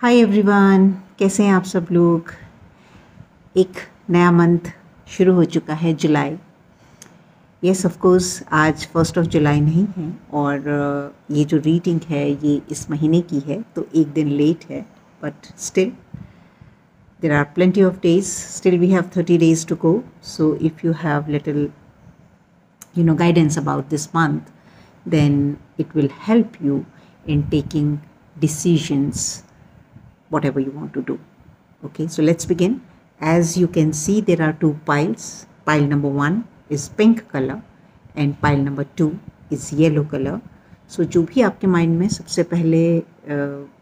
Hi everyone, कैसे हैं आप सब लोग। एक नया मंथ शुरू हो चुका है, जुलाई। यस ऑफ कोर्स आज 1 जुलाई नहीं है और ये जो रीडिंग है ये इस महीने की है, तो एक दिन लेट है, but still there are plenty of days, still we have 30 days to go. So if you have little guidance about this month, then it will help you in taking decisions whatever you want to do. Okay, so let's begin. As you can see, there are two piles. Pile number 1 is pink color and pile number 2 is yellow color. So जो भी आपके mind में सबसे पहले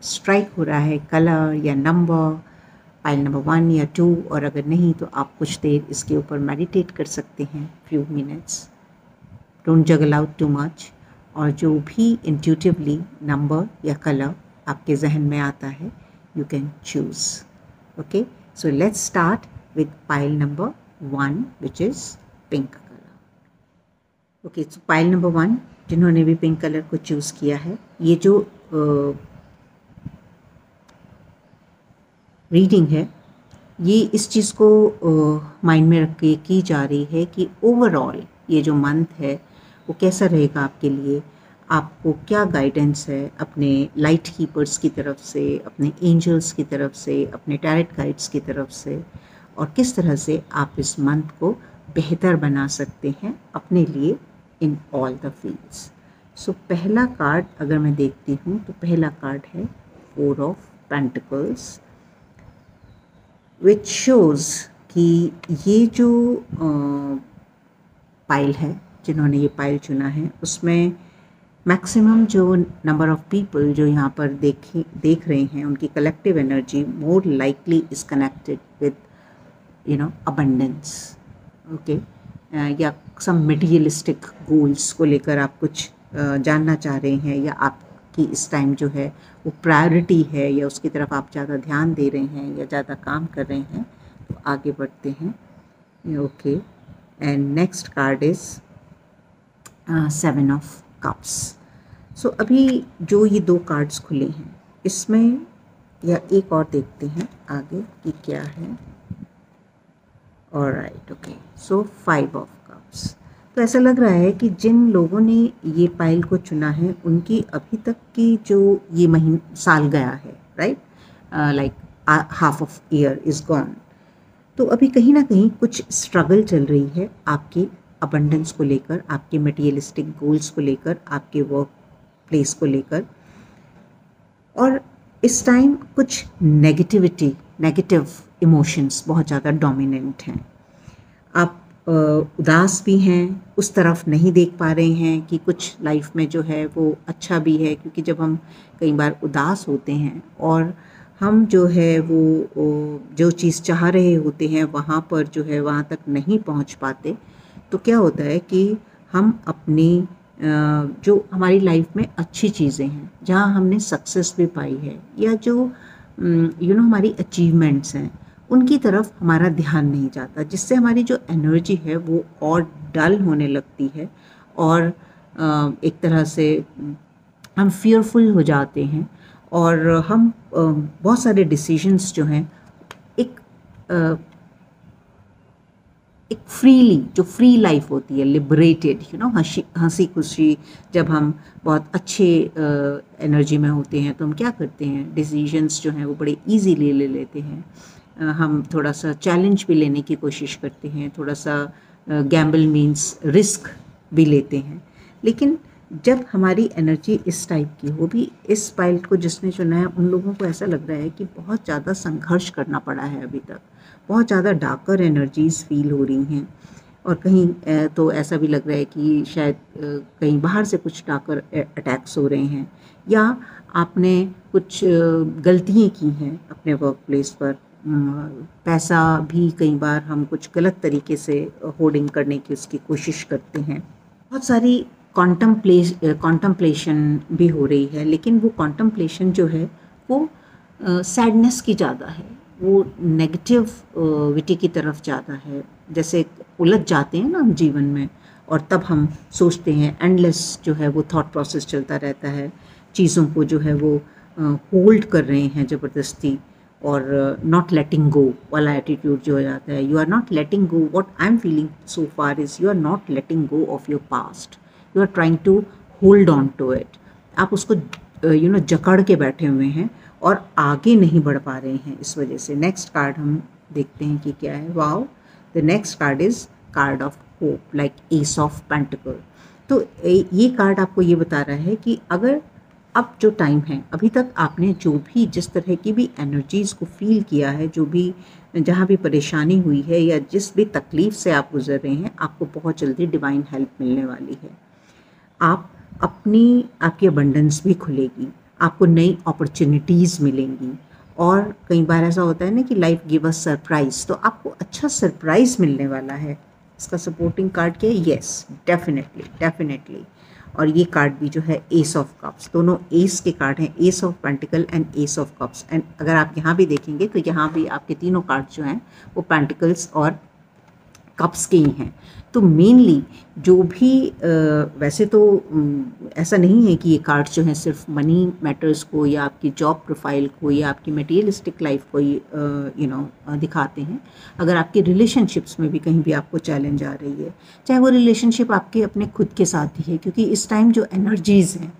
strike हो रहा है, colour या नंबर, पाइल नंबर 1 या 2, और अगर नहीं तो आप कुछ देर इसके ऊपर मेडिटेट कर सकते हैं, few minutes. Don't juggle out too much. और जो भी इंट्यूटिवली नंबर या कलर आपके जहन में आता है, you can choose. Okay, so let's start with pile number 1, which is pink color. Okay, so pile number 1, जिन्होंने भी पिंक कलर को चूज़ किया है, ये जो रीडिंग है ये इस चीज़ को माइंड में रख के की जा रही है कि ओवरऑल ये जो मंथ है वो कैसा रहेगा आपके लिए, आपको क्या गाइडेंस है अपने लाइट कीपर्स की तरफ से, अपने एंजल्स की तरफ से, अपने टैरेट गाइड्स की तरफ से, और किस तरह से आप इस मंथ को बेहतर बना सकते हैं अपने लिए इन ऑल द फील्ड्स. सो पहला कार्ड अगर मैं देखती हूँ तो पहला कार्ड है 4 ऑफ पेंटिकल्स, विच शोज़ कि ये जो पाइल है, जिन्होंने ये पाइल चुना है, उसमें मैक्सिमम जो नंबर ऑफ पीपल जो यहाँ पर देख रहे हैं, उनकी collective energy more likely is connected with abundance. Okay, या सम मटेरियलिस्टिक गोल्स को लेकर आप कुछ जानना चाह रहे हैं, या आपकी इस टाइम जो है वो प्रायोरिटी है, या उसकी तरफ आप ज़्यादा ध्यान दे रहे हैं या ज़्यादा काम कर रहे हैं, तो आगे बढ़ते हैं. Okay, and next card is 7 of cups. So अभी जो ये 2 कार्ड्स खुले हैं, इसमें या एक और देखते हैं आगे कि क्या है. Alright, okay, so 5 of cups. तो ऐसा लग रहा है कि जिन लोगों ने ये पाइल को चुना है उनकी अभी तक की जो ये साल गया है, right, like half of year is gone. तो अभी कहीं ना कहीं कुछ स्ट्रगल चल रही है आपकी अबंडेंस को लेकर, आपके मटेरियलिस्टिक गोल्स को लेकर, आपके वर्क प्लेस को लेकर. और इस टाइम कुछ नेगेटिव इमोशंस बहुत ज़्यादा डोमिनेंट हैं. आप उदास भी हैं, उस तरफ नहीं देख पा रहे हैं कि कुछ लाइफ में जो है वो अच्छा भी है, क्योंकि जब हम कई बार उदास होते हैं और हम जो है वो जो चीज़ चाह रहे होते हैं वहाँ पर जो है वहाँ तक नहीं पहुँच पाते, तो क्या होता है कि हम अपनी जो हमारी लाइफ में अच्छी चीज़ें हैं, जहाँ हमने सक्सेस भी पाई है, या जो हमारी अचीवमेंट्स हैं, उनकी तरफ हमारा ध्यान नहीं जाता, जिससे हमारी जो एनर्जी है वो और डल होने लगती है, और एक तरह से हम फियरफुल हो जाते हैं, और हम बहुत सारे डिसीजंस जो हैं एक जो फ्री लाइफ होती है, लिबरेटेड, हंसी खुशी, जब हम बहुत अच्छे एनर्जी में होते हैं तो हम क्या करते हैं, डिसीजंस जो हैं वो बड़े इजीली ले लेते हैं. हम थोड़ा सा चैलेंज भी लेने की कोशिश करते हैं, थोड़ा सा गैम्बल मीन्स रिस्क भी लेते हैं. लेकिन जब हमारी एनर्जी इस टाइप की हो, भी इस पाइल को जिसने चुना है उन लोगों को ऐसा लग रहा है कि बहुत ज़्यादा संघर्ष करना पड़ा है अभी तक, बहुत ज़्यादा डार्कर एनर्जीज़ फील हो रही हैं, और कहीं तो ऐसा भी लग रहा है कि शायद कहीं बाहर से कुछ डार्कर अटैक्स हो रहे हैं, या आपने कुछ गलतियाँ की हैं अपने वर्क प्लेस पर. पैसा भी कई बार हम कुछ गलत तरीके से होर्डिंग करने की उसकी कोशिश करते हैं. बहुत सारी कॉन्टम्पलेशन भी हो रही है, लेकिन वो कॉन्टम्पलेशन जो है वो सैडनेस की ज़्यादा है, वो नेगेटिविटी की तरफ ज़्यादा है. जैसे उलझ जाते हैं ना हम जीवन में, और तब हम सोचते हैं, एंडलेस जो है वो थॉट प्रोसेस चलता रहता है, चीज़ों को जो है वो होल्ड कर रहे हैं ज़बरदस्ती, और नॉट लेटिंग गो वाला एटीट्यूड जो हो जाता है. You are not letting go. What I am feeling so far is you are not letting go of your past. You are trying to hold on to it. आप उसको जकड़ के बैठे हुए हैं और आगे नहीं बढ़ पा रहे हैं इस वजह से. नेक्स्ट कार्ड हम देखते हैं कि क्या है. Wow, the next card is card of hope, like S of pentacle. तो ये कार्ड आपको ये बता रहा है कि अगर अब जो टाइम है, अभी तक आपने जो भी जिस तरह की भी एनर्जीज़ को फील किया है, जो भी जहाँ भी परेशानी हुई है या जिस भी तकलीफ़ से आप गुजर रहे हैं, आपको बहुत जल्दी डिवाइन हेल्प मिलने वाली है. आपकी अबंडेंस भी खुलेगी, आपको नई अपॉर्चुनिटीज़ मिलेंगी. और कई बार ऐसा होता है ना कि लाइफ गिव अस सरप्राइज़, तो आपको अच्छा सरप्राइज़ मिलने वाला है. इसका सपोर्टिंग कार्ड क्या है? Yes, definitely. और ये कार्ड भी जो है एस ऑफ कप्स, दोनों एस के कार्ड हैं, S of pentacle and S of cups. And अगर आप यहाँ भी देखेंगे तो यहाँ भी आपके तीनों कार्ड जो हैं वो पेंटिकल्स और कप्स के ही हैं. तो मेनली जो भी वैसे तो ऐसा नहीं है कि ये कार्ड जो हैं सिर्फ मनी मैटर्स को या आपकी जॉब प्रोफाइल को या आपकी मटेरियलिस्टिक लाइफ को दिखाते हैं. अगर आपके रिलेशनशिप्स में भी कहीं भी आपको चैलेंज आ रही है, चाहे वो रिलेशनशिप आपके अपने खुद के साथ ही है, क्योंकि इस टाइम जो एनर्जीज़ हैं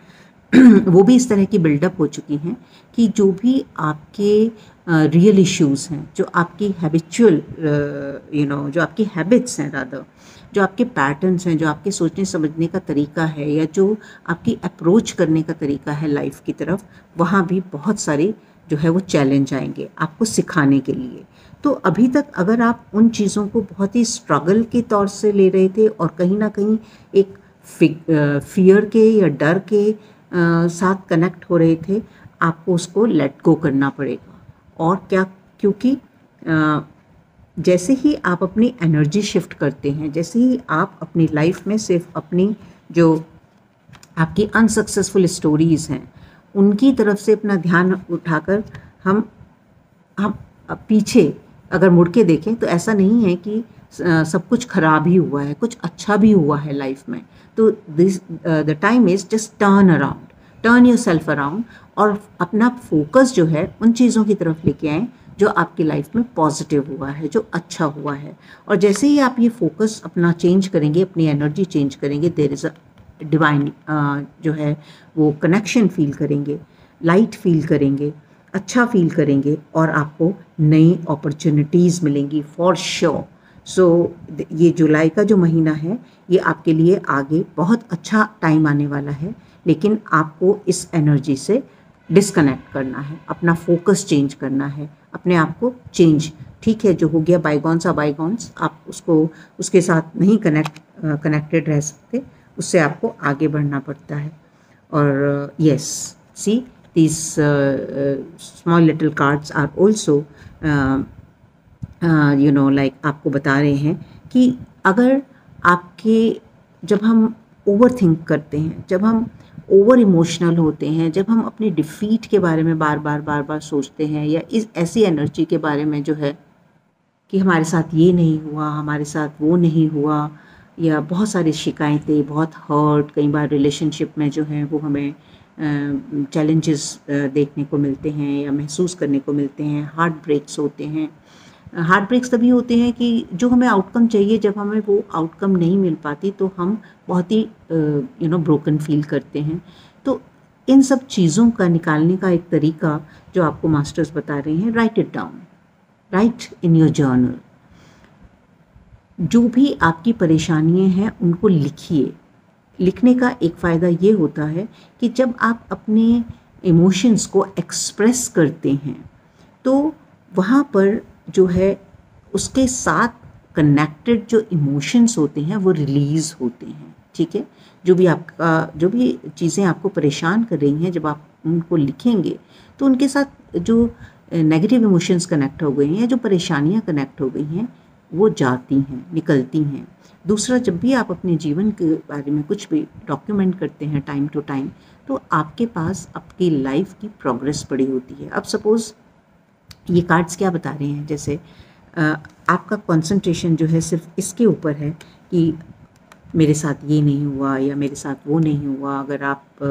वो भी इस तरह की बिल्डअप हो चुकी हैं कि जो भी आपके रियल इश्यूज़ हैं, जो आपकी हैबिचुअल जो आपकी हैबिट्स हैं, रादर जो आपके पैटर्न्स हैं, जो आपके सोचने समझने का तरीका है, या जो आपकी अप्रोच करने का तरीका है लाइफ की तरफ, वहाँ भी बहुत सारे जो है वो चैलेंज आएंगे आपको सिखाने के लिए. तो अभी तक अगर आप उन चीज़ों को बहुत ही स्ट्रगल के तौर से ले रहे थे और कहीं ना कहीं एक फियर के या डर के साथ कनेक्ट हो रहे थे, आपको उसको लेट गो करना पड़ेगा. और क्या, क्योंकि जैसे ही आप अपनी एनर्जी शिफ्ट करते हैं, जैसे ही आप अपनी लाइफ में सिर्फ अपनी जो आपकी अनसक्सेसफुल स्टोरीज़ हैं उनकी तरफ से अपना ध्यान उठाकर हम पीछे अगर मुड़ के देखें तो ऐसा नहीं है कि सब कुछ ख़राब ही हुआ है, कुछ अच्छा भी हुआ है लाइफ में. तो the time is just turn your self around और अपना फोकस जो है उन चीज़ों की तरफ लेके आएँ जो आपकी लाइफ में पॉजिटिव हुआ है, जो अच्छा हुआ है. और जैसे ही आप ये फोकस अपना चेंज करेंगे, अपनी एनर्जी चेंज करेंगे, देयर इज़ अ डिवाइन जो है वो कनेक्शन फील करेंगे, लाइट फील करेंगे, अच्छा फील करेंगे और आपको नई अपॉर्चुनिटीज़ मिलेंगी फॉर श्योर. सो ये जुलाई का जो महीना है ये आपके लिए आगे बहुत अच्छा टाइम आने वाला है, लेकिन आपको इस एनर्जी से डिस्कनेक्ट करना है, अपना फोकस चेंज करना है, अपने आप को चेंज. ठीक है, जो हो गया बाईगॉन्स आर बाईगॉन्स, आप उसके साथ नहीं कनेक्टेड रह सकते, उससे आपको आगे बढ़ना पड़ता है. और yes, see these small little cards are also like आपको बता रहे हैं कि अगर जब हम ओवर थिंक करते हैं, जब हम ओवर इमोशनल होते हैं, जब हम अपनी डिफ़ीट के बारे में बार बार सोचते हैं, या इस ऐसी एनर्जी के बारे में जो है कि हमारे साथ ये नहीं हुआ, हमारे साथ वो नहीं हुआ, या बहुत सारी शिकायतें, बहुत हर्ट, कई बार रिलेशनशिप में जो है वो हमें चैलेंजेस देखने को मिलते हैं या महसूस करने को मिलते हैं, हार्ट ब्रेक्स होते हैं. हार्ट ब्रेक्स तभी होते हैं कि जो हमें आउटकम चाहिए, जब हमें वो आउटकम नहीं मिल पाती तो हम बहुत ही ब्रोकन फील करते हैं. तो इन सब चीज़ों का निकालने का एक तरीका जो आपको मास्टर्स बता रहे हैं, right it down, right in your journal. जो भी आपकी परेशानियां हैं उनको लिखिए. लिखने का एक फ़ायदा ये होता है कि जब आप अपने इमोशंस को एक्सप्रेस करते हैं तो वहाँ पर जो है उसके साथ कनेक्टेड जो इमोशंस होते हैं वो रिलीज़ होते हैं. ठीक है, जो भी चीज़ें आपको परेशान कर रही हैं, जब आप उनको लिखेंगे तो उनके साथ जो नेगेटिव इमोशंस कनेक्ट हो गई हैं, जो परेशानियाँ कनेक्ट हो गई हैं, वो जाती हैं, निकलती हैं. दूसरा, जब भी आप अपने जीवन के बारे में कुछ भी डॉक्यूमेंट करते हैं टाइम टू टाइम, तो आपके पास आपकी लाइफ की प्रोग्रेस पड़ी होती है. अब सपोज़ ये कार्ड्स क्या बता रहे हैं, जैसे आपका कंसंट्रेशन जो है सिर्फ इसके ऊपर है कि मेरे साथ ये नहीं हुआ या मेरे साथ वो नहीं हुआ. अगर आप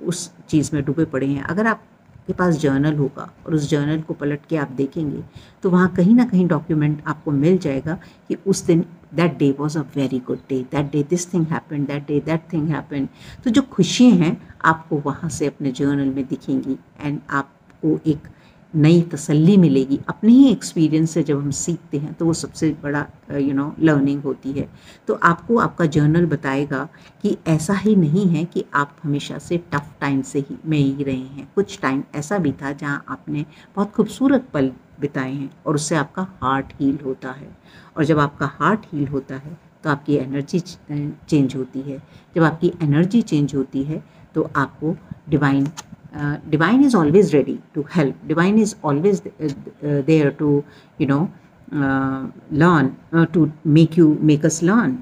उस चीज़ में डूबे पड़े हैं, अगर आप आपके पास जर्नल होगा और उस जर्नल को पलट के आप देखेंगे तो वहाँ कहीं ना कहीं डॉक्यूमेंट आपको मिल जाएगा कि उस दिन that day was a very good day, that day this thing happen, that day that thing happen. तो जो खुशियाँ हैं आपको वहाँ से अपने जर्नल में दिखेंगी एंड आपको एक नई तसल्ली मिलेगी। अपने ही एक्सपीरियंस से जब हम सीखते हैं तो वो सबसे बड़ा लर्निंग होती है। तो आपको आपका जर्नल बताएगा कि ऐसा ही नहीं है कि आप हमेशा से टफ टाइम से ही में ही रहे हैं। कुछ टाइम ऐसा भी था जहाँ आपने बहुत खूबसूरत पल बिताए हैं और उससे आपका हार्ट हील होता है। और जब आपका हार्ट हील होता है तो आपकी एनर्जी चेंज होती है। जब आपकी एनर्जी चेंज होती है तो आपको divine is always ready to help. Divine is always there to learn, to make us learn.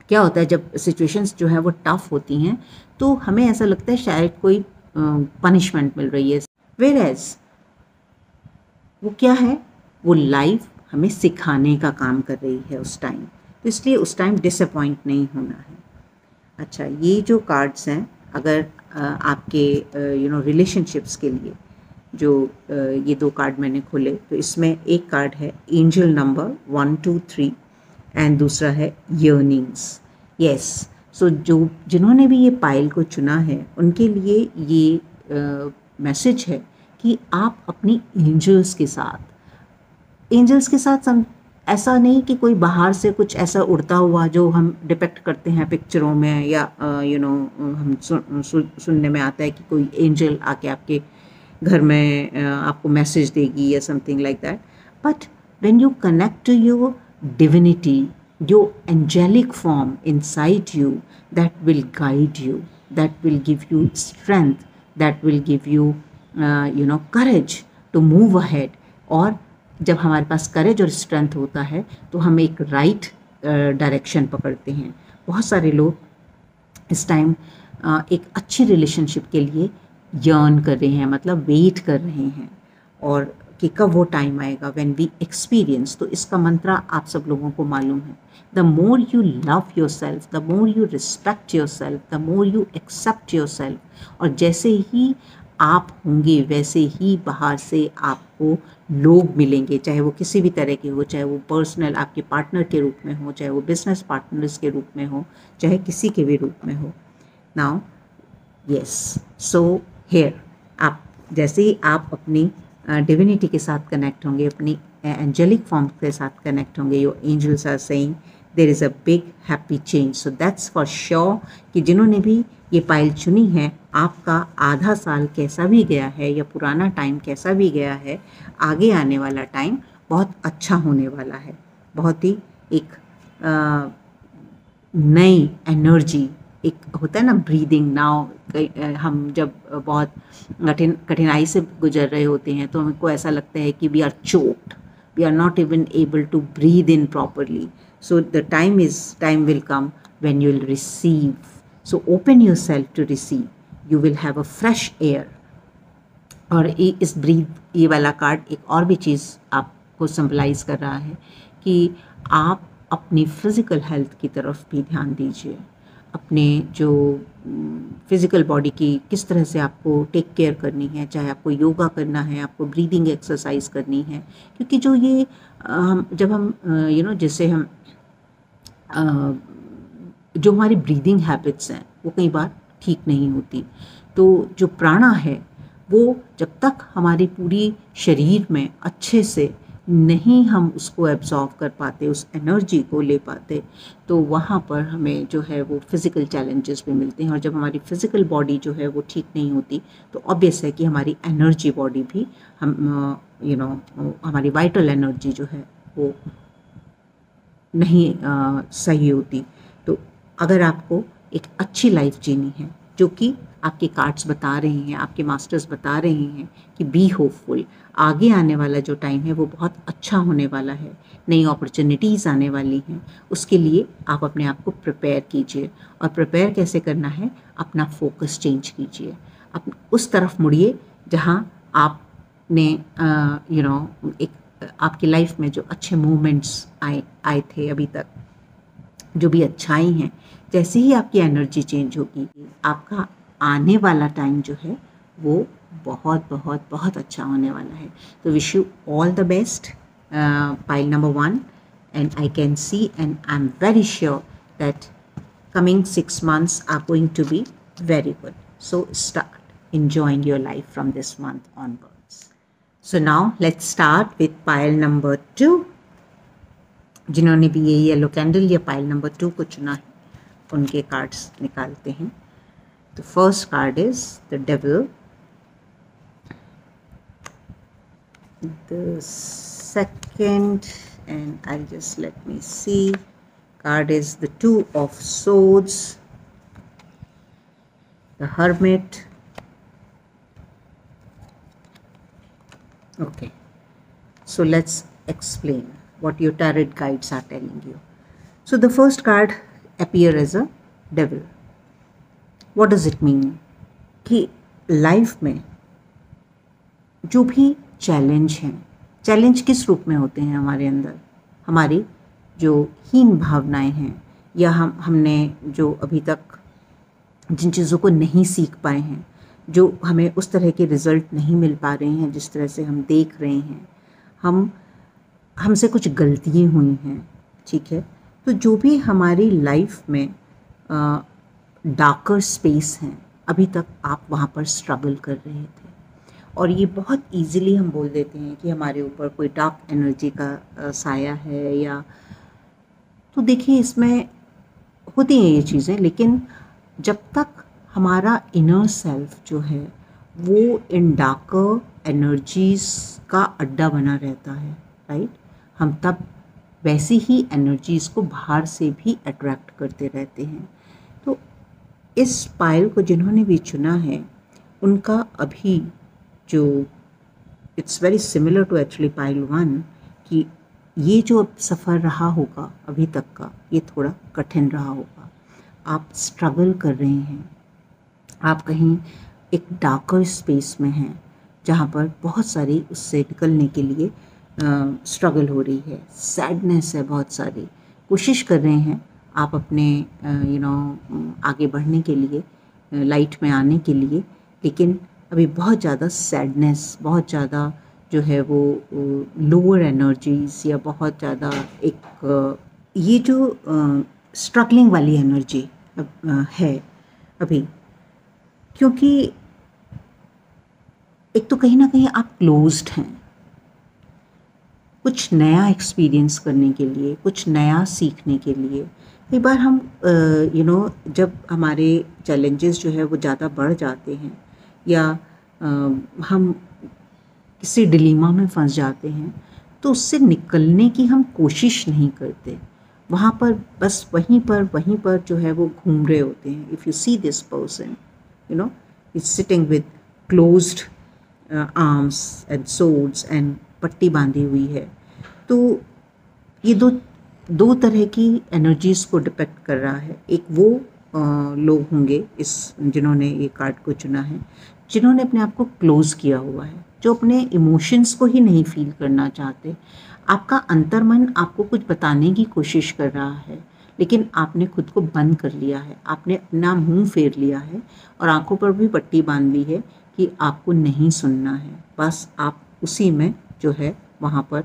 क्या होता है जब सिचुएशंस जो है वो टफ होती हैं तो हमें ऐसा लगता है शायद कोई पनिशमेंट मिल रही है, whereas वो क्या है, वो लाइफ हमें सिखाने का काम कर रही है उस टाइम। तो इसलिए उस टाइम डिसअपॉइंट नहीं होना है। अच्छा, ये जो कार्ड्स हैं अगर आपके रिलेशनशिप्स के लिए जो ये 2 कार्ड मैंने खोले तो इसमें एक कार्ड है एंजल नंबर 1 2 3 एंड दूसरा है यर्निंग्स। यस, सो जिन्होंने भी ये पाइल को चुना है उनके लिए ये मैसेज है कि आप अपनी एंजल्स के साथ ऐसा नहीं कि कोई बाहर से कुछ ऐसा उड़ता हुआ जो हम डिपेक्ट करते हैं पिक्चरों में या हम सुनने में आता है कि कोई एंजल आके आपके घर में आपको मैसेज देगी या something like that. But when you connect to your divinity, your angelic form inside you, that will guide you, that will give you strength, that will give you courage to move ahead. और जब हमारे पास करेज और strength होता है तो हम एक right direction पकड़ते हैं। बहुत सारे लोग इस टाइम एक अच्छी रिलेशनशिप के लिए यर्न कर रहे हैं, मतलब वेट कर रहे हैं और कि कब वो टाइम आएगा व्हेन वी एक्सपीरियंस। तो इसका मंत्रा आप सब लोगों को मालूम है, the more you love your self, the more you respect your self, the more you accept your self. और जैसे ही आप होंगे वैसे ही बाहर से आपको लोग मिलेंगे, चाहे वो किसी भी तरह के हो, चाहे वो पर्सनल आपके पार्टनर के रूप में हो, चाहे वो बिजनेस पार्टनर्स के रूप में हो, चाहे किसी के भी रूप में हो। नाउ यस, सो हियर आप जैसे ही आप अपनी डिविनिटी के साथ कनेक्ट होंगे, अपनी एंजेलिक फॉर्म के साथ कनेक्ट होंगे, your angels are saying there is a big happy change. So that's for sure कि जिन्होंने भी ये पाइल चुनी है, आपका आधा साल कैसा भी गया है या पुराना टाइम कैसा भी गया है, आगे आने वाला टाइम बहुत अच्छा होने वाला है। बहुत ही एक नई एनर्जी, एक होता है ना ब्रीदिंग नाउ। हम जब बहुत कठिनाई से गुजर रहे होते हैं तो हमको ऐसा लगता है कि we are choked, we are not even able to breathe in properly. So the time will come when you will receive. So open yourself to receive. You will have a fresh air. और इस breathe ये वाला card एक और भी चीज़ आपको symbolize कर रहा है कि आप अपनी फिज़िकल हेल्थ की तरफ भी ध्यान दीजिए। अपने जो फिज़िकल बॉडी की किस तरह से आपको टेक केयर करनी है, चाहे आपको योगा करना है, आपको ब्रीदिंग एक्सरसाइज करनी है। क्योंकि जो ये जब हम जैसे हम जो हमारी ब्रीदिंग हैबिट्स हैं वो कई बार ठीक नहीं होती। तो जो प्राणा है वो जब तक हमारी पूरी शरीर में अच्छे से नहीं हम उसको एब्जॉर्व कर पाते, उस एनर्जी को ले पाते, तो वहाँ पर हमें जो है वो फिज़िकल चैलेंजेस भी मिलते हैं। और जब हमारी फिज़िकल बॉडी जो है वो ठीक नहीं होती तो ऑब्वियस है कि हमारी एनर्जी बॉडी भी हमारी वाइटल एनर्जी जो है वो नहीं सही होती। तो अगर आपको एक अच्छी लाइफ जीनी है, जो कि आपके कार्ड्स बता रहे हैं, आपके मास्टर्स बता रहे हैं कि बी होपफुल, आगे आने वाला जो टाइम है वो बहुत अच्छा होने वाला है, नई अपॉर्चुनिटीज़ आने वाली हैं, उसके लिए आप अपने आप को प्रिपेयर कीजिए। और प्रिपेयर कैसे करना है, अपना फोकस चेंज कीजिए, उस तरफ मुड़िए जहाँ आपने एक आपकी लाइफ में जो अच्छे मोमेंट्स आए थे अभी तक, जो भी अच्छाई हैं, जैसे ही आपकी एनर्जी चेंज होगी आपका आने वाला टाइम जो है वो बहुत बहुत बहुत अच्छा होने वाला है। तो wish you all the best pile number 1, and I can see and I'm very sure that coming 6 months are going to be very good. So start enjoying your life from this month onwards. So now let's start with pile number 2. जिन्होंने भी ये yellow candle या pile number 2 को चुना है उनके cards निकालते हैं। The first card is the Devil. The second, and I'll just let me see, card is the Two of Swords, the Hermit. Okay, so let's explain what your tarot guides are telling you. So the first card appear as a devil. What does it mean? कि life में जो भी challenge हैं, challenge किस रूप में होते हैं हमारे अंदर, हमारी जो हीन भावनाएं हैं या हमने जो अभी तक जिन चीज़ों को नहीं सीख पाए हैं, जो हमें उस तरह के रिज़ल्ट नहीं मिल पा रहे हैं जिस तरह से हम देख रहे हैं, हमसे कुछ गलतियाँ हुई हैं, ठीक है। तो जो भी हमारी लाइफ में डार्कर स्पेस हैं, अभी तक आप वहाँ पर स्ट्रगल कर रहे थे और ये बहुत इजीली हम बोल देते हैं कि हमारे ऊपर कोई डार्क एनर्जी का साया है या, तो देखिए इसमें होती हैं ये चीज़ें, लेकिन जब तक हमारा इनर सेल्फ जो है वो इन डार्कर एनर्जीज़ का अड्डा बना रहता है, राइट, हम तब वैसी ही एनर्जीज़ को बाहर से भी अट्रैक्ट करते रहते हैं। तो इस पाइल को जिन्होंने भी चुना है उनका अभी जो it's very similar to actually pile 1 कि ये जो सफ़र रहा होगा अभी तक का, ये थोड़ा कठिन रहा होगा। आप स्ट्रगल कर रहे हैं, आप कहीं एक डार्कर स्पेस में हैं जहाँ पर बहुत सारी उससे निकलने के लिए स्ट्रगल हो रही है, सैडनेस है, बहुत सारी कोशिश कर रहे हैं आप अपने आगे बढ़ने के लिए, लाइट में आने के लिए, लेकिन अभी बहुत ज़्यादा सैडनेस, बहुत ज़्यादा जो है वो लोअर एनर्जीज़ या बहुत ज़्यादा एक ये जो स्ट्रगलिंग वाली एनर्जी है अभी, क्योंकि एक तो कहीं ना कहीं आप क्लोज्ड हैं कुछ नया एक्सपीरियंस करने के लिए, कुछ नया सीखने के लिए। कई बार हम जब हमारे चैलेंजेस जो है वो ज़्यादा बढ़ जाते हैं या हम किसी डिलीमा में फंस जाते हैं तो उससे निकलने की हम कोशिश नहीं करते, वहाँ पर बस वहीं पर जो है वो घूम रहे होते हैं। If you see this person is sitting with closed arms and swords and पट्टी बांधी हुई है, तो ये दो तरह की एनर्जीज़ को डिपेक्ट कर रहा है। एक वो लोग होंगे इस जिन्होंने ये कार्ड को चुना है, जिन्होंने अपने आप को क्लोज़ किया हुआ है, जो अपने इमोशंस को ही नहीं फील करना चाहते। आपका अंतर्मन आपको कुछ बताने की कोशिश कर रहा है, लेकिन आपने खुद को बंद कर लिया है, आपने अपना मुंह फेर लिया है और आंखों पर भी पट्टी बांध ली है कि आपको नहीं सुनना है। बस आप उसी में जो है वहाँ पर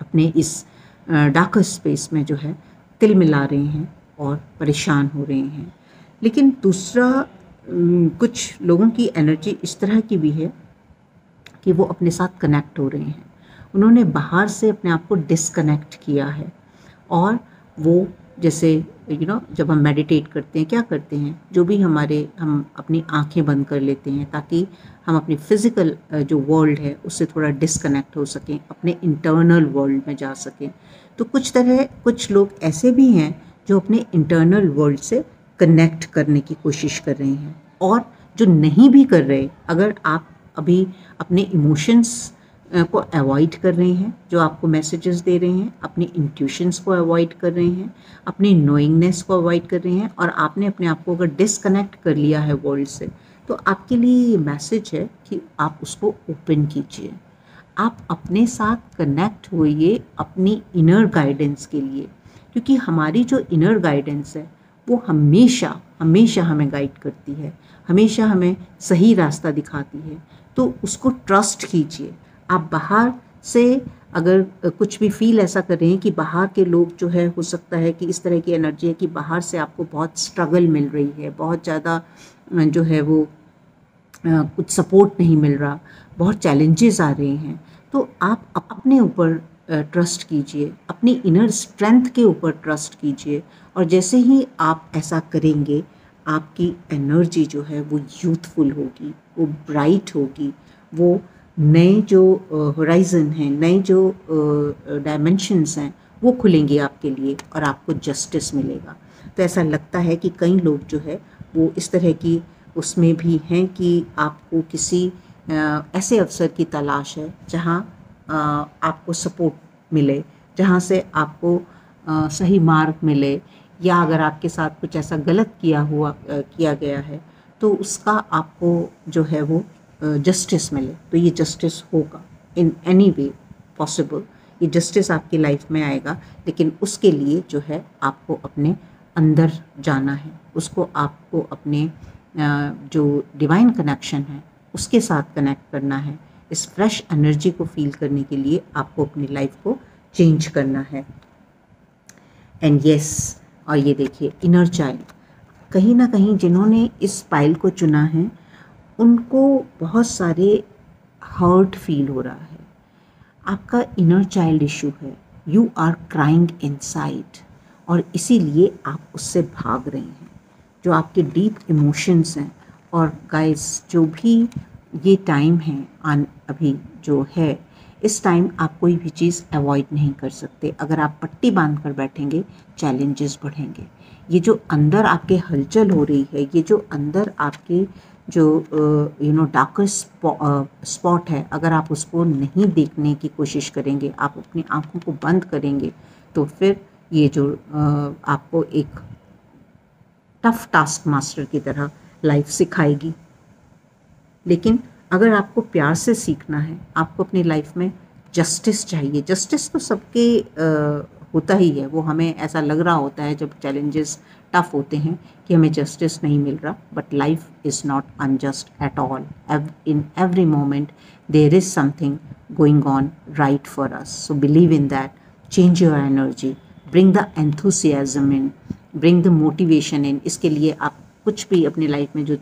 अपने इस डार्कर स्पेस में जो है तिल मिला रहे हैं और परेशान हो रहे हैं। लेकिन दूसरा कुछ लोगों की एनर्जी इस तरह की भी है कि वो अपने साथ कनेक्ट हो रहे हैं, उन्होंने बाहर से अपने आप को डिस्कनेक्ट किया है और वो जैसे जब हम मेडिटेट करते हैं क्या करते हैं, जो भी हम अपनी आंखें बंद कर लेते हैं ताकि हम अपनी फिज़िकल जो वर्ल्ड है उससे थोड़ा डिस्कनेक्ट हो सकें, अपने इंटरनल वर्ल्ड में जा सकें। तो कुछ लोग ऐसे भी हैं जो अपने इंटरनल वर्ल्ड से कनेक्ट करने की कोशिश कर रहे हैं, और जो नहीं भी कर रहे, अगर आप अभी अपने इमोशंस को अवॉइड कर रहे हैं, जो आपको मैसेजेस दे रहे हैं, अपनी इंट्यूशंस को अवॉइड कर रहे हैं, अपनी नोइंगनेस को अवॉइड कर रहे हैं, और आपने अपने आप को अगर डिस्कनेक्ट कर लिया है वर्ल्ड से, तो आपके लिए ये मैसेज है कि आप उसको ओपन कीजिए, आप अपने साथ कनेक्ट होइए अपनी इनर गाइडेंस के लिए, क्योंकि हमारी जो इनर गाइडेंस है वो हमेशा हमेशा हमें गाइड करती है, हमेशा हमें सही रास्ता दिखाती है। तो उसको ट्रस्ट कीजिए। आप बाहर से अगर कुछ भी फील ऐसा कर रहे हैं कि बाहर के लोग जो है, हो सकता है कि इस तरह की एनर्जी है कि बाहर से आपको बहुत स्ट्रगल मिल रही है, बहुत ज़्यादा जो है वो कुछ सपोर्ट नहीं मिल रहा, बहुत चैलेंजेस आ रहे हैं, तो आप अपने ऊपर ट्रस्ट कीजिए, अपनी इनर स्ट्रेंथ के ऊपर ट्रस्ट कीजिए। और जैसे ही आप ऐसा करेंगे, आपकी एनर्जी जो है वो यूथफुल होगी, वो ब्राइट होगी, वो नए जो होराइजन हैं, नए जो डायमेंशंस हैं वो खुलेंगे आपके लिए और आपको जस्टिस मिलेगा। तो ऐसा लगता है कि कई लोग जो है वो इस तरह की उसमें भी हैं कि आपको किसी ऐसे अवसर की तलाश है जहाँ आपको सपोर्ट मिले, जहाँ से आपको सही मार्ग मिले, या अगर आपके साथ कुछ ऐसा गलत किया गया है तो उसका आपको जो है वो जस्टिस मिले। तो ये जस्टिस होगा इन एनी वे पॉसिबल, ये जस्टिस आपकी लाइफ में आएगा। लेकिन उसके लिए जो है आपको अपने अंदर जाना है, उसको आपको अपने जो डिवाइन कनेक्शन है उसके साथ कनेक्ट करना है। इस फ्रेश एनर्जी को फील करने के लिए आपको अपनी लाइफ को चेंज करना है। एंड यस, और ये देखिए इनर चाइल्ड, कहीं ना कहीं जिन्होंने इस पाइल को चुना है उनको बहुत सारे हर्ट फील हो रहा है। आपका इनर चाइल्ड इशू है, यू आर क्राइंग इनसाइड, और इसीलिए आप उससे भाग रहे हैं। जो आपके डीप इमोशंस हैं, और गाइस जो भी ये टाइम है अभी जो है, इस टाइम आप कोई भी चीज़ अवॉइड नहीं कर सकते। अगर आप पट्टी बांध कर बैठेंगे, चैलेंजेस बढ़ेंगे। ये जो अंदर आपके हलचल हो रही है, ये जो अंदर आपके जो डार्केस्ट स्पॉट है, अगर आप उसको नहीं देखने की कोशिश करेंगे, आप अपनी आंखों को बंद करेंगे, तो फिर ये जो आपको एक टफ टास्क मास्टर की तरह लाइफ सिखाएगी। लेकिन अगर आपको प्यार से सीखना है, आपको अपनी लाइफ में जस्टिस चाहिए। जस्टिस तो सबके होता ही है, वो हमें ऐसा लग रहा होता है जब चैलेंजेस टफ होते हैं कि हमें जस्टिस नहीं मिल रहा, but life is not unjust at all. In every moment there is something going on right for us, so believe in that, change your energy, bring the enthusiasm in, bring the motivation in. इसके लिए आप कुछ भी अपनी life में जो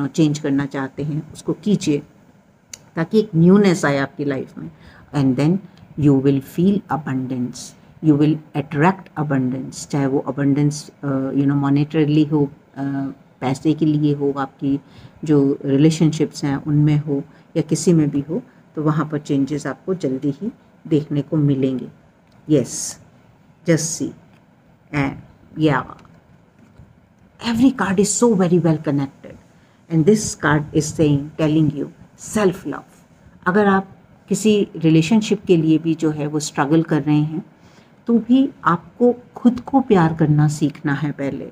change करना चाहते हैं उसको कीजिए, ताकि एक न्यूनेस आए आपकी लाइफ में। And then you will feel abundance, you will attract abundance, चाहे वो अबंडेंस मॉनेटरली हो, पैसे के लिए हो, आपकी जो रिलेशनशिप्स हैं उनमें हो, या किसी में भी हो, तो वहाँ पर चेंजेस आपको जल्दी ही देखने को मिलेंगे। Yes, just see, and yeah, every card is so very well connected, and this card is telling you self love। अगर आप किसी रिलेशनशिप के लिए भी जो है वो स्ट्रगल कर रहे हैं, तो भी आपको खुद को प्यार करना सीखना है पहले।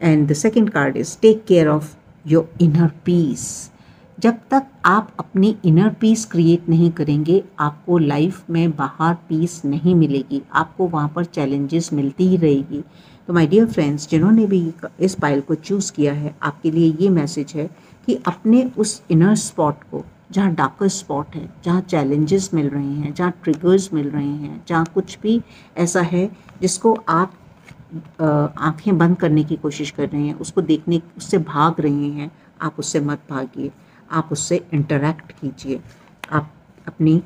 And the second card is take care of your inner peace. जब तक आप अपनी इनर पीस क्रिएट नहीं करेंगे, आपको लाइफ में बाहर पीस नहीं मिलेगी, आपको वहाँ पर चैलेंजेस मिलती ही रहेगी। तो माय डियर फ्रेंड्स, जिन्होंने भी इस पाइल को चूज़ किया है, आपके लिए ये मैसेज है कि अपने उस इनर स्पॉट को, जहाँ डार्कर स्पॉट है, जहाँ चैलेंजेस मिल रहे हैं, जहाँ ट्रिगर्स मिल रहे हैं, जहाँ कुछ भी ऐसा है जिसको आप आंखें बंद करने की कोशिश कर रहे हैं, उसको देखने, उससे भाग रहे हैं, आप उससे मत भागिए, आप उससे इंटरेक्ट कीजिए। आप अपनी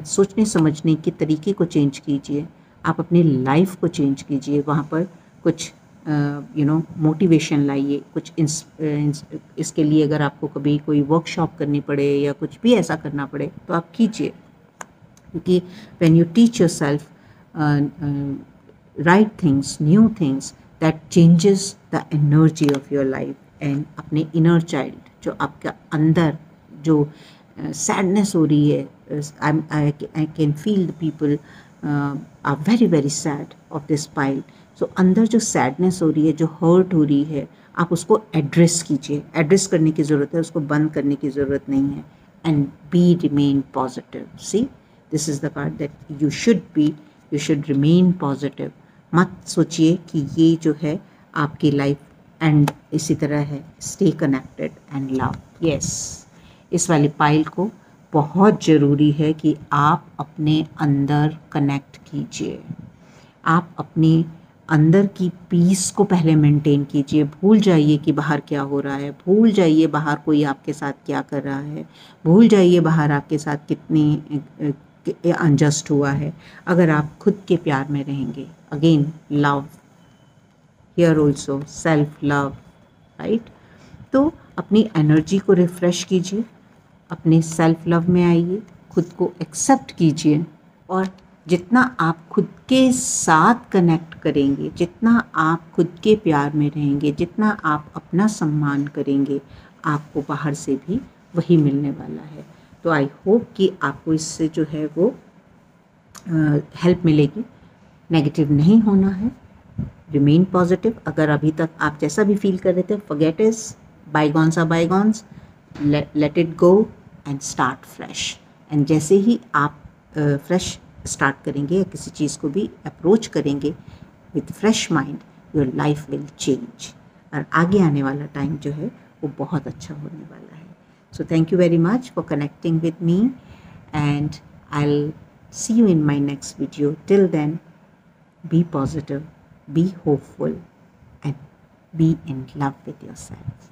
सोचने समझने के तरीके को चेंज कीजिए, आप अपनी लाइफ को चेंज कीजिए। वहाँ पर कुछ मोटिवेशन लाइए, कुछ इसके लिए अगर आपको कभी कोई वर्कशॉप करनी पड़े या कुछ भी ऐसा करना पड़े तो आप कीजिए, क्योंकि when you teach yourself right things, new things, that changes the energy of your life. And अपने इनर चाइल्ड, जो आपका अंदर जो सैडनेस हो रही है, I can feel the people are very very sad of this pile. So अंदर जो सैडनेस हो रही है, जो हर्ट हो रही है, आप उसको एड्रेस कीजिए। एड्रेस करने की ज़रूरत है, उसको बंद करने की ज़रूरत नहीं है। And be remain positive. See, this is the card that you should remain positive. मत सोचिए कि ये जो है आपकी लाइफ एंड इसी तरह है, stay connected and love. Yes, इस वाली पाइल को बहुत ज़रूरी है कि आप अपने अंदर कनेक्ट कीजिए, आप अपने अंदर की पीस को पहले मेंटेन कीजिए। भूल जाइए कि बाहर क्या हो रहा है, भूल जाइए बाहर कोई आपके साथ क्या कर रहा है, भूल जाइए बाहर आपके साथ कितनी अनजस्ट हुआ है। अगर आप खुद के प्यार में रहेंगे, again love here also, self love, right. तो अपनी एनर्जी को रिफ़्रेश कीजिए, अपने सेल्फ लव में आइए, खुद को एक्सेप्ट कीजिए, और जितना आप खुद के साथ कनेक्ट करेंगे, जितना आप खुद के प्यार में रहेंगे, जितना आप अपना सम्मान करेंगे, आपको बाहर से भी वही मिलने वाला है। तो आई होप कि आपको इससे जो है वो हेल्प मिलेगी। नेगेटिव नहीं होना है, रिमेन पॉजिटिव। अगर अभी तक आप जैसा भी फील कर रहे थे, forget is, bygones are bygones, let it go and start fresh. And जैसे ही आप फ्रेश स्टार्ट करेंगे, किसी चीज़ को भी अप्रोच करेंगे with fresh mind, your life will change, और आगे आने वाला टाइम जो है वो बहुत अच्छा होने वाला है। So thank you very much for connecting with me, and I will see you in my next video. Till then, be positive, be hopeful, and be in love with yourself.